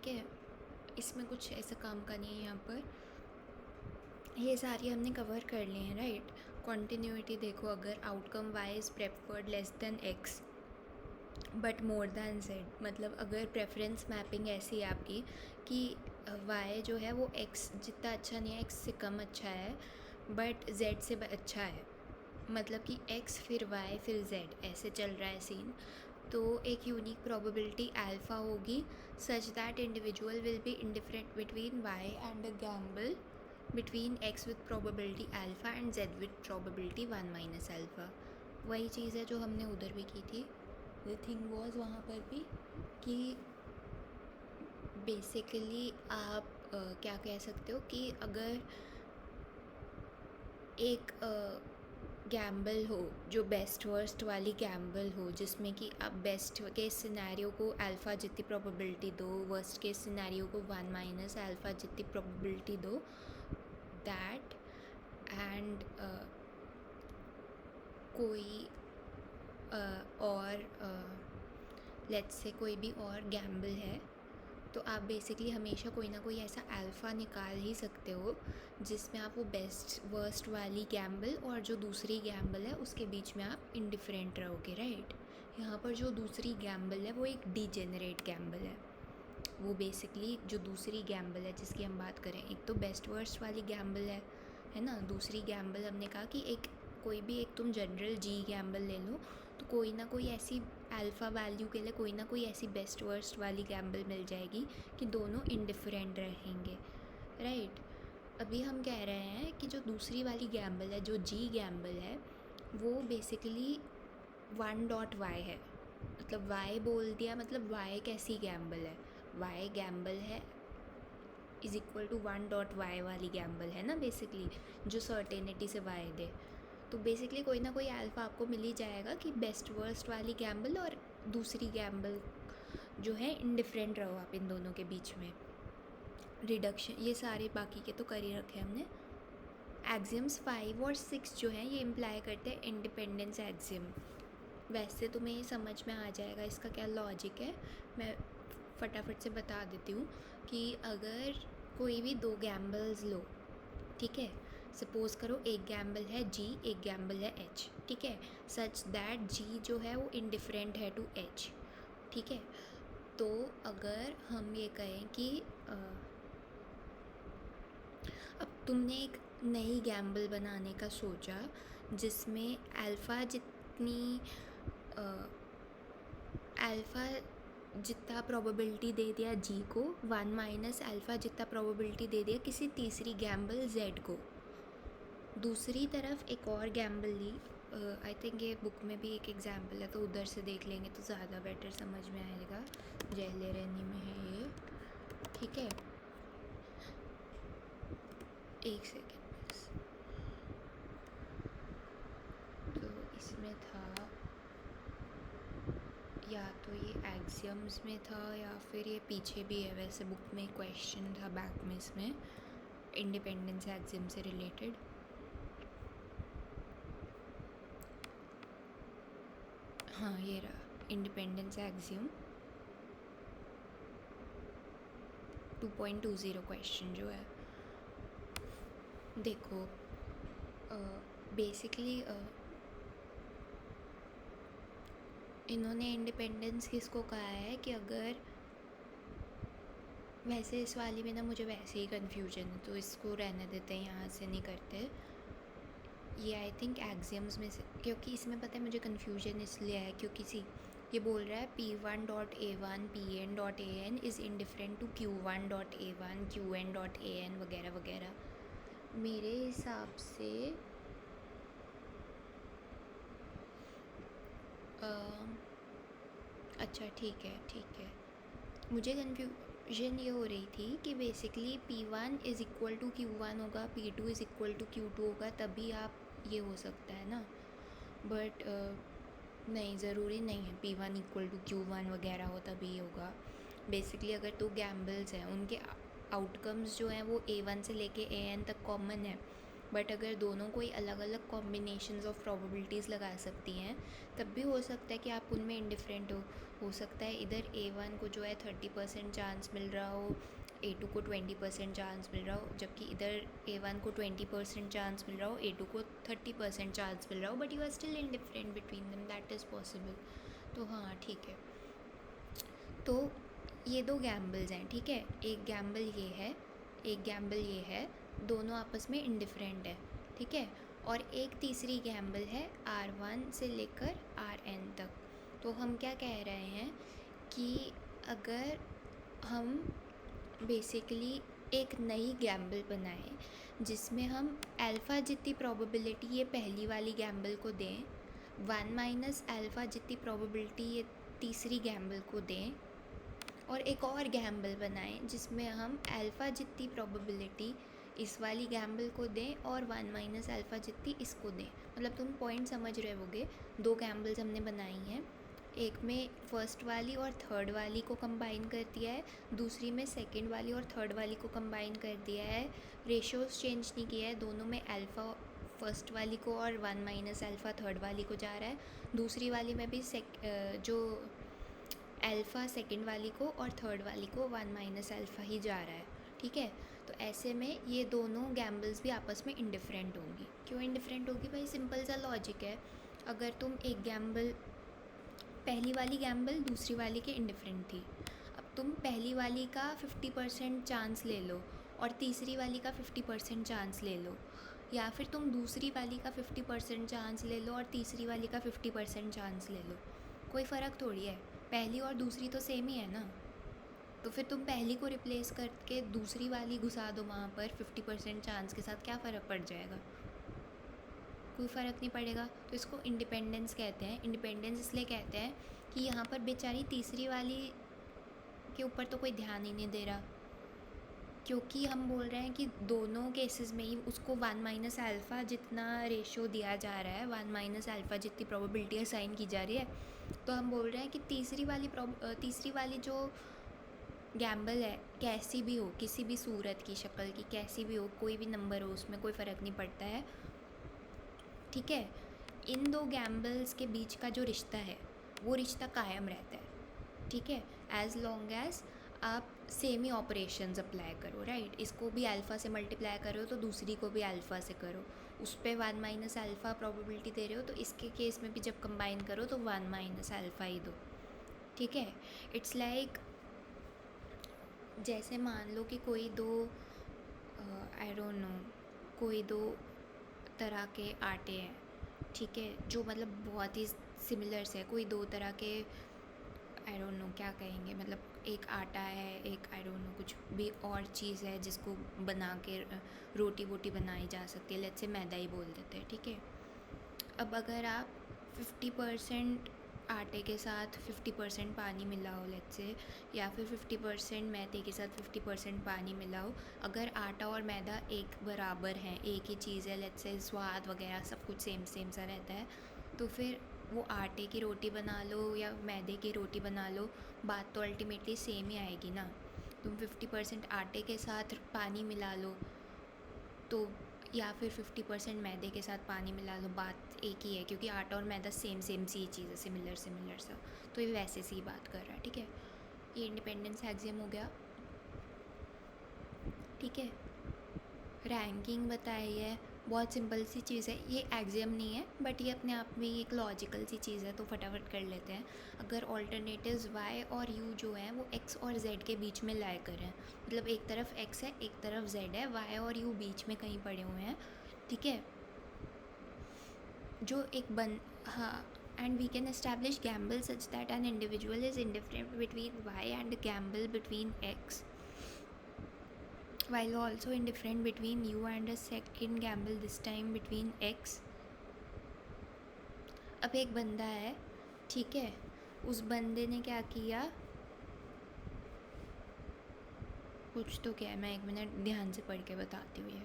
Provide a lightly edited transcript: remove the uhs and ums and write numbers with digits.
ठीक है, इसमें कुछ ऐसा काम का नहीं है यहाँ पर। ये सारी हमने कवर कर लिए हैं, राइट। कॉन्टिन्यूटी देखो, अगर outcome Y is preferred less than X but more than Z, मतलब अगर प्रेफरेंस मैपिंग ऐसी है आपकी कि वाई जो है वो एक्स जितना अच्छा नहीं है, एक्स से कम अच्छा है बट जेड से अच्छा है, मतलब कि एक्स फिर वाई फिर जेड ऐसे चल रहा है सीन, तो एक यूनिक प्रोबेबिलिटी अल्फ़ा होगी such that individual will be indifferent between Y and a gamble between X with probability alpha and Z with probability 1 minus alpha. वही चीज़ है जो हमने उधर भी की थी। द थिंग वॉज वहाँ पर भी कि बेसिकली आप क्या कह सकते हो कि अगर एक गैम्बल हो जो बेस्ट वर्स्ट वाली गैम्बल हो, जिसमें कि आप बेस्ट के सिनेरियो को अल्फ़ा जितनी प्रोबेबिलिटी दो, वर्स्ट के सिनेरियो को 1 माइनस अल्फ़ा जितनी प्रोबेबिलिटी दो, दैट एंड कोई और लेट्स से कोई भी और गैम्बल है, तो आप बेसिकली हमेशा कोई ना कोई ऐसा अल्फ़ा निकाल ही सकते हो जिसमें आप वो बेस्ट वर्स्ट वाली गैम्बल और जो दूसरी गैम्बल है उसके बीच में आप इंडिफरेंट रहोगे, राइट। यहाँ पर जो दूसरी गैम्बल है वो एक डीजेनरेट गैम्बल है। वो बेसिकली जो दूसरी गैम्बल है जिसकी हम बात करें, एक तो बेस्ट वर्स्ट वाली गैम्बल है ना। दूसरी गैम्बल हमने कहा कि एक कोई भी एक तुम जनरल जी गैम्बल ले लो, तो कोई ना कोई ऐसी अल्फ़ा वैल्यू के लिए कोई ना कोई ऐसी बेस्ट वर्स्ट वाली गैम्बल मिल जाएगी कि दोनों इंडिफरेंट रहेंगे, राइट। अभी हम कह रहे हैं कि जो दूसरी वाली गैम्बल है, जो जी गैम्बल है, वो बेसिकली 1.y है। मतलब y बोल दिया, मतलब y कैसी गैम्बल है, y गैम्बल है इज़ इक्वल टू 1.y वाली गैम्बल है ना, बेसिकली जो सर्टेनिटी से y दे। तो बेसिकली कोई ना कोई अल्फ़ा आपको मिल ही जाएगा कि बेस्ट वर्स्ट वाली गैम्बल और दूसरी गैम्बल जो है इंडिफरेंट रहो आप इन दोनों के बीच में। रिडक्शन ये सारे बाकी के तो कर ही रखे हमने। एक्सियम्स 5 और 6 जो हैं ये इम्प्लाई करते हैं इंडिपेंडेंस एक्सियम। वैसे तुम्हें ये समझ में आ जाएगा इसका क्या लॉजिक है, मैं फटाफट से बता देती हूँ कि अगर कोई भी दो गैम्बल्स लो, ठीक है, सपोज़ करो एक गैम्बल है जी, एक गैम्बल है एच, ठीक है, सच दैट जी जो है वो इंडिफरेंट है टू एच, ठीक है। तो अगर हम ये कहें कि अब तुमने एक नई गैम्बल बनाने का सोचा जिसमें अल्फ़ा जितनी अल्फ़ा जितना प्रोबेबिलिटी दे दिया जी को, 1 माइनस अल्फ़ा जितना प्रोबेबिलिटी दे दिया किसी तीसरी गैम्बल जेड को। दूसरी तरफ एक और गैम्बल ली, आई थिंक ये बुक में भी एक एग्जाम्पल है तो उधर से देख लेंगे तो ज़्यादा बेटर समझ में आएगा। जहले रैनी में है ये, ठीक है, एक सेकेंड बस। तो इसमें था या तो ये एक्सियम्स में था या फिर ये पीछे भी है, वैसे बुक में क्वेश्चन था बैक में इसमें इंडिपेंडेंस एक्सियम से रिलेटेड। हाँ ये रहा इंडिपेंडेंस एक्सियम 2.20 क्वेश्चन जो है। देखो बेसिकली इन्होंने इंडिपेंडेंस किसको कहा है कि अगर, वैसे इस वाली में ना मुझे वैसे ही कन्फ्यूजन है तो इसको रहने देते हैं, यहाँ से नहीं करते ये। आई थिंक एक्सियम्स में से, क्योंकि इसमें पता है मुझे कन्फ्यूजन इसलिए है क्योंकि ये बोल रहा है P1.A1 Pn.an is indifferent to Q1.A1 Qn.an वगैरह वगैरह। मेरे हिसाब से अच्छा ठीक है, मुझे कन्फ्यूजन ये हो रही थी कि basically P1 is equal to Q1 होगा, P2 is equal to Q2 होगा, तभी आप ये हो सकता है ना। बट नहीं, ज़रूरी नहीं है P1 इक्वल टू Q1 वगैरह हो तभी होगा। बेसिकली अगर दो गैम्बल्स हैं उनके आउटकम्स जो हैं वो A1 से लेके AN तक कॉमन है, बट अगर दोनों कोई अलग अलग कॉम्बिनेशंस ऑफ प्रोबेबिलिटीज़ लगा सकती हैं तब भी हो सकता है कि आप उनमें इंडिफरेंट हो सकता है इधर A1 को जो है 30% चांस मिल रहा हो, A2 को 20% चांस मिल रहा हो, जबकि इधर A1 को 20% चांस मिल रहा हो, A2 को 30% चांस मिल रहा हो, but you are still indifferent between them, that is possible. तो हाँ ठीक है, तो ये दो गैम्बल्स हैं, ठीक है, एक गैम्बल ये है, एक गैम्बल ये है, दोनों आपस में इंडिफरेंट है, ठीक है। और एक तीसरी गैम्बल है R1 से लेकर Rn तक। तो हम क्या कह रहे हैं कि अगर हम बेसिकली एक नई गैम्बल बनाएं जिसमें हम अल्फ़ा जितनी प्रोबेबिलिटी ये पहली वाली गैम्बल को दें, 1 - अल्फ़ा जितनी प्रोबेबिलिटी ये तीसरी गैम्बल को दें, और एक और गैम्बल बनाएं जिसमें हम अल्फ़ा जितनी प्रोबेबिलिटी इस वाली गैम्बल को दें और 1 - अल्फ़ा जितनी इसको दें। मतलब तुम पॉइंट समझ रहे होगे, दो गैम्बल्स हमने बनाई हैं, एक में फर्स्ट वाली और थर्ड वाली को कंबाइन कर दिया है, दूसरी में सेकंड वाली और थर्ड वाली को कंबाइन कर दिया है, रेशियोज़ चेंज नहीं किया है, दोनों में अल्फ़ा फर्स्ट वाली को और 1 - अल्फ़ा थर्ड वाली को जा रहा है, दूसरी वाली में भी जो अल्फ़ा सेकंड वाली को और थर्ड वाली को 1 - अल्फ़ा ही जा रहा है, ठीक है। तो ऐसे में ये दोनों गैम्बल्स भी आपस में इंडिफरेंट होंगी। क्यों इंडिफरेंट होगी भाई? सिंपल सा लॉजिक है, अगर तुम एक गैम्बल, पहली वाली गैम्बल दूसरी वाली के इंडिफरेंट थी, अब तुम पहली वाली का 50% चांस ले लो और तीसरी वाली का 50% चांस ले लो, या फिर तुम दूसरी वाली का 50% चांस ले लो और तीसरी वाली का 50% चांस ले लो, कोई फ़र्क थोड़ी है, पहली और दूसरी तो सेम ही है ना। तो फिर तुम पहली को रिप्लेस करके दूसरी वाली घुसा दो वहाँ पर 50% चांस के साथ, क्या फ़र्क पड़ जाएगा? कोई फ़र्क नहीं पड़ेगा। तो इसको इंडिपेंडेंस कहते हैं। इंडिपेंडेंस इसलिए कहते हैं कि यहाँ पर बेचारी तीसरी वाली के ऊपर तो कोई ध्यान ही नहीं दे रहा, क्योंकि हम बोल रहे हैं कि दोनों केसेस में ही उसको 1 - अल्फ़ा जितना रेशियो दिया जा रहा है, 1 - अल्फ़ा जितनी प्रोबेबिलिटी असाइन की जा रही है। तो हम बोल रहे हैं कि तीसरी वाली जो गैम्बल है, कैसी भी हो, किसी भी सूरत की, शक्ल की, कैसी भी हो, कोई भी नंबर हो, उसमें कोई फ़र्क नहीं पड़ता है, ठीक है। इन दो गैम्बल्स के बीच का जो रिश्ता है वो रिश्ता कायम रहता है, ठीक है, एज़ लॉन्ग एज़ आप सेम ही ऑपरेशंस अप्लाई करो, राइट। इसको भी अल्फ़ा से मल्टीप्लाई करो तो दूसरी को भी अल्फ़ा से करो, उस पर 1 - अल्फ़ा प्रोबेबिलिटी दे रहे हो तो इसके केस में भी जब कंबाइन करो तो 1 - अल्फ़ा ही दो, ठीक है। इट्स लाइक जैसे मान लो कि कोई दो आई डोंट नो, कोई दो तरह के आटे हैं, ठीक है, जो मतलब बहुत ही सिमिलर से है, कोई दो तरह के आई डोंट नो क्या कहेंगे, मतलब एक आटा है, एक आई डोंट नो कुछ भी और चीज़ है जिसको बना के रोटी वोटी बनाई जा सकती है, लेट्स से मैदा ही बोल देते हैं, ठीक है। अब अगर आप 50% आटे के साथ 50% पानी मिलाओ लेट्स से, या फिर 50% मैदे के साथ 50% पानी मिलाओ, अगर आटा और मैदा एक बराबर हैं, एक ही चीज़ है, लेट्स से स्वाद वगैरह सब कुछ सेम सेम सा रहता है, तो फिर वो आटे की रोटी बना लो या मैदे की रोटी बना लो, बात तो अल्टीमेटली सेम ही आएगी ना। तुम 50% आटे के साथ पानी मिला लो तो, या फिर 50% मैदे के साथ पानी मिला लो, बात एक ही है, क्योंकि आटा और मैदा सेम सेम सी चीज़ है, सिमिलर सिमिलर सा, तो ये वैसे सी बात कर रहा है, ठीक है। ये इंडिपेंडेंस एक्सियम हो गया, ठीक है। रैंकिंग बताई है, बहुत सिंपल सी चीज़ है, ये एक्सियम नहीं है बट ये अपने आप में एक लॉजिकल सी चीज़ है, तो फटाफट कर लेते हैं। अगर ऑल्टरनेटिव्स y और u जो हैं वो x और z के बीच में लाई कर रहे हैं, मतलब एक तरफ x है एक तरफ z है, y और u बीच में कहीं पड़े हुए हैं, ठीक है, जो एक हाँ, and we can establish gamble such that an individual is indifferent between y and gamble between x, while also indifferent between u and a second gamble this time between x। अब एक बंदा है, ठीक है, उस बंदे ने क्या किया, कुछ तो क्या है, मैं एक मिनट ध्यान से पढ़ के बताती हूँ ये।